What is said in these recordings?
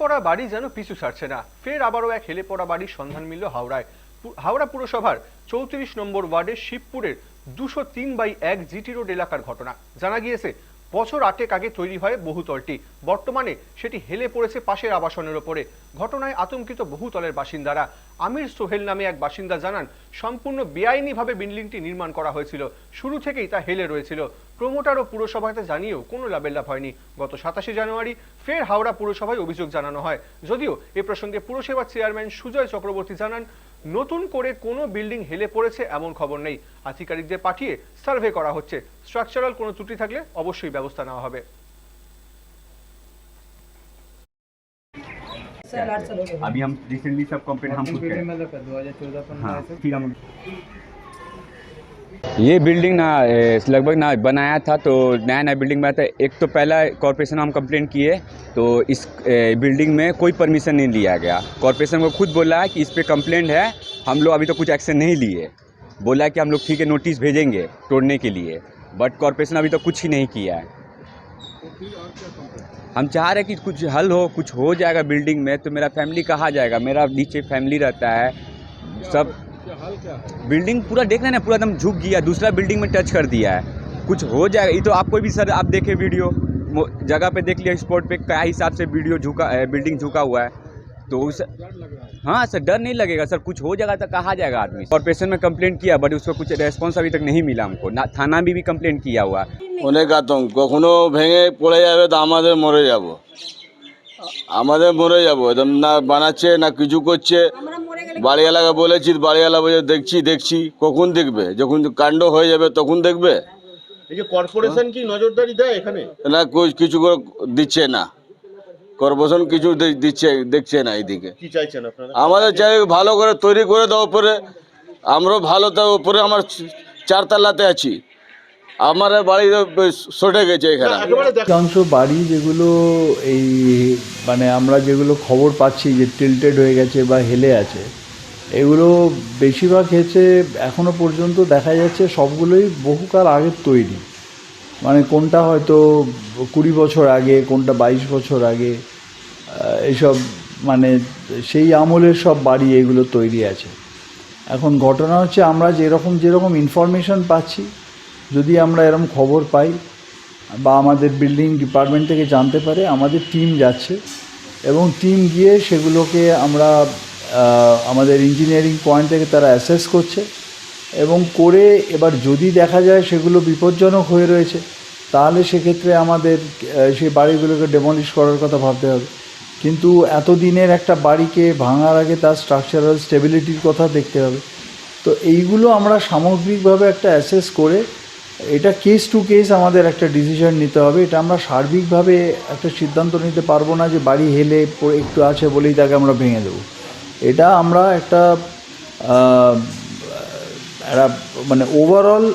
পড়া বাড়ি যেন পিছু ছাড়ছে না। ফের আবারও এক হেলে পড়া বাড়ির সন্ধান মিলল হাওড়ায়। হাওড়া পুরসভার 34 নম্বর ওয়ার্ডের শিবপুরের 203/1 জিটি রোড এলাকার ঘটনা। জানা গিয়েছে বছর 8 আগে তৈরি হয় বহুতলটি, বর্তমানে সেটি হেলে পড়েছে পাশের আবাসনের ওপরে। ঘটনায় আতঙ্কিত বহুতলের বাসিন্দারা। আমির সোহেল নামে এক বাসিন্দা জানান, সম্পূর্ণ বেআইনিভাবে বিল্ডিংটি নির্মাণ করা হয়েছিল, শুরু থেকেই তা হেলে রয়েছিল। প্রমোটার ও পুরসভাতে জানিয়েও কোনো লাভের হয়নি। গত 27 জানুয়ারি ফের হাওড়া পুরসভায় অভিযোগ জানানো হয়। যদিও এ প্রসঙ্গে পুরসভার চেয়ারম্যান সুজয় চক্রবর্তী জানান, নতুন করে কোনো বিল্ডিং হেলে পড়েছে এমন খবর নেই। আধিকারিকদের পাঠিয়ে সার্ভে করা হচ্ছে। স্ট্রাকচারাল কোনো ত্রুটি থাকলে অবশ্যই ব্যবস্থা নেওয়া হবে। अभी हम रिसेंटली सब कंप्लेंट हम खुद करें। 2014 हाँ, फिर हम ये बिल्डिंग ना लगभग ना बनाया था, तो नया नया बिल्डिंग बनाया था। एक तो पहला कॉरपोरेशन हम कंप्लेंट किए, तो इस बिल्डिंग में कोई परमिशन नहीं लिया गया। कॉरपोरेशन को खुद बोला है कि इस पे कंप्लेंट है, हम लोग अभी तो कुछ एक्शन नहीं लिए। बोला है कि हम लोग ठीक है नोटिस भेजेंगे तोड़ने के लिए, बट कॉरपोरेशन अभी तो कुछ ही नहीं किया है। हम चाह रहे हैं कि कुछ हल हो, कुछ हो जाएगा बिल्डिंग में, तो मेरा फैमिली कहाँ जाएगा। मेरा नीचे फैमिली रहता है सब। बिल्डिंग पूरा देख रहे हैं ना, पूरा एकदम झुक गया, दूसरा बिल्डिंग में टच कर दिया है। कुछ हो जाएगा। ये तो आपको भी सर, आप देखे वीडियो जगह पे देख लिया, स्पॉट पे क्या हिसाब से वीडियो झुका, बिल्डिंग झुका हुआ है। तो उस हाँ सर, डर नहीं लगेगा सर। कुछ हो जाएगा तो कहाँ जाएगा आदमी। कॉर्पोरेशन में कंप्लेंट किया, बट उसका कुछ रेस्पॉन्स अभी तक नहीं मिला हमको ना। थाना भी कंप्लेंट किया हुआ। অনেক আতঙ্ক, কখনো ভেঙে পড়ে যাবে তো আমাদের মরে যাব, একদম। না বানাচ্ছে না কিছু করছে। বাড়িওয়ালাকে বলেছি, বাড়িওয়ালা বলে দেখছি। কখন দেখবে? যখন কাণ্ড হয়ে যাবে তখন দেখবে। এই যে কর্পোরেশন কি নজরদারি দেয় এখানে? না, কিছু দিচ্ছে না। কর্পোরেশন কিছু দেখছে না এইদিকে। কি চাইছেন আপনারা? আমাদের চাই ভালো করে তৈরি করে দাও উপরে। আমরাও ভালো, তার উপরে আমার 4 তলাতে আছি। আমার বাড়ি সটে গেছে এখানে। অধিকাংশ বাড়ি যেগুলো এই মানে আমরা যেগুলো খবর পাচ্ছি যে টিল্টেড হয়ে গেছে বা হেলে আছে, এগুলো বেশিরভাগ ক্ষেত্রে এখনও পর্যন্ত দেখা যাচ্ছে সবগুলোই বহুকাল আগের তৈরি। মানে কোনটা হয়তো 20 বছর আগে, কোনটা 22 বছর আগে, এইসব মানে সেই আমলের সব বাড়ি এগুলো তৈরি আছে। এখন ঘটনা হচ্ছে, আমরা যেরকম ইনফরমেশন পাচ্ছি, যদি আমরা এরকম খবর পাই বা আমাদের বিল্ডিং ডিপার্টমেন্ট থেকে জানতে পারে, আমাদের টিম যাচ্ছে এবং টিম গিয়ে সেগুলোকে আমরা আমাদের ইঞ্জিনিয়ারিং পয়েন্ট থেকে তারা অ্যাসেস করছে এবং করে এবার যদি দেখা যায় সেগুলো বিপজ্জনক হয়ে রয়েছে, তাহলে সেক্ষেত্রে আমাদের সেই বাড়িগুলোকে ডেমলিশ করার কথা ভাবতে হবে। কিন্তু এতদিনের একটা বাড়িকে ভাঙার আগে তার স্ট্রাকচারাল স্টেবিলিটির কথা দেখতে হবে। তো এইগুলো আমরা সামগ্রিকভাবে একটা অ্যাসেস করে এটা কেস টু কেস আমাদের একটা ডিসিশন নিতে হবে। এটা আমরা সার্বিকভাবে একটা সিদ্ধান্ত নিতে পারবো না যে বাড়ি হেলে পড়ে একটু আছে বলেই তাকে আমরা ভেঙে দেবো। এটা আমরা একটা মানে ওভারঅল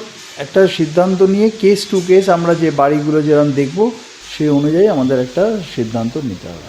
একটা সিদ্ধান্ত নিয়ে কেস টু কেস আমরা যে বাড়িগুলো যেরকম দেখব সেই অনুযায়ী আমাদের একটা সিদ্ধান্ত নিতে হবে।